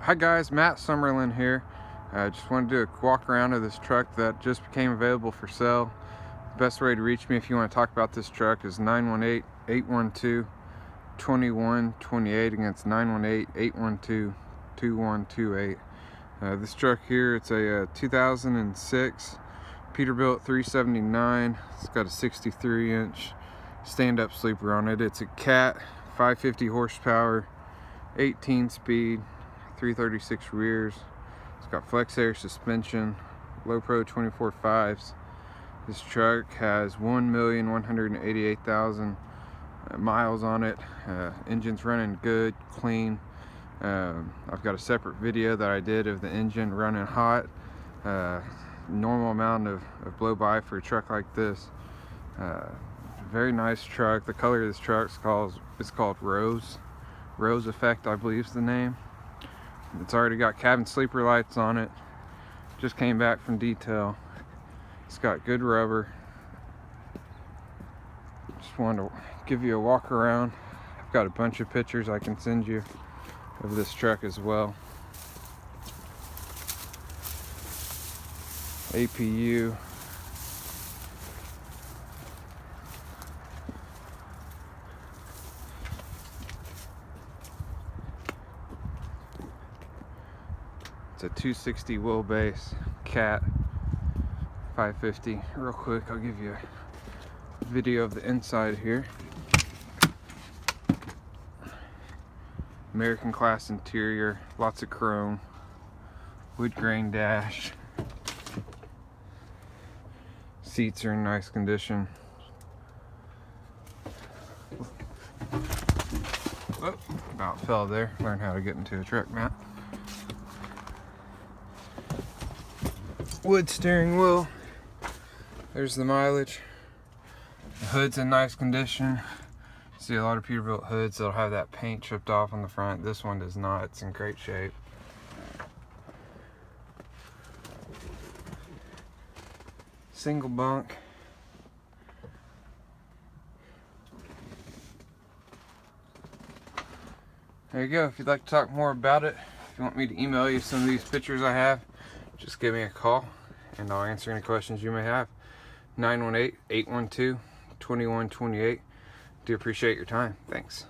Hi guys, Matt Summerlin here. I just wanted to do a walk around of this truck that just became available for sale. The best way to reach me if you want to talk about this truck is 918-812-2128. Against 918-812-2128. This truck here, it's a 2006 Peterbilt 379. It's got a 63-inch stand-up sleeper on it. It's a Cat, 550 horsepower, 18 speed, 336 rears. It's got flex air suspension, low pro 24.5s. This truck has 1,188,000 miles on it. Engine's running good, clean. I've got a separate video that I did of the engine running hot. Normal amount of blow by for a truck like this. Very nice truck. The color of this truck is called Rose Effect, I believe is the name. It's already got cabin sleeper lights on it. Just came back from detail. It's got good rubber. Just wanted to give you a walk around. I've got a bunch of pictures I can send you of this truck as well. APU. It's a 260 wheelbase Cat 550. Real quick, I'll give you a video of the inside here. American class interior, lots of chrome, wood grain dash. Seats are in nice condition. Oh, about fell there. Learn how to get into a truck, Matt. Wood steering wheel. There's the mileage. The hood's in nice condition. See a lot of Peterbilt hoods that'll have that paint chipped off on the front. This one does not. It's in great shape. Single bunk. There you go. If you'd like to talk more about it, if you want me to email you some of these pictures I have, just give me a call and I'll answer any questions you may have. 918-812-2128. Do appreciate your time. Thanks.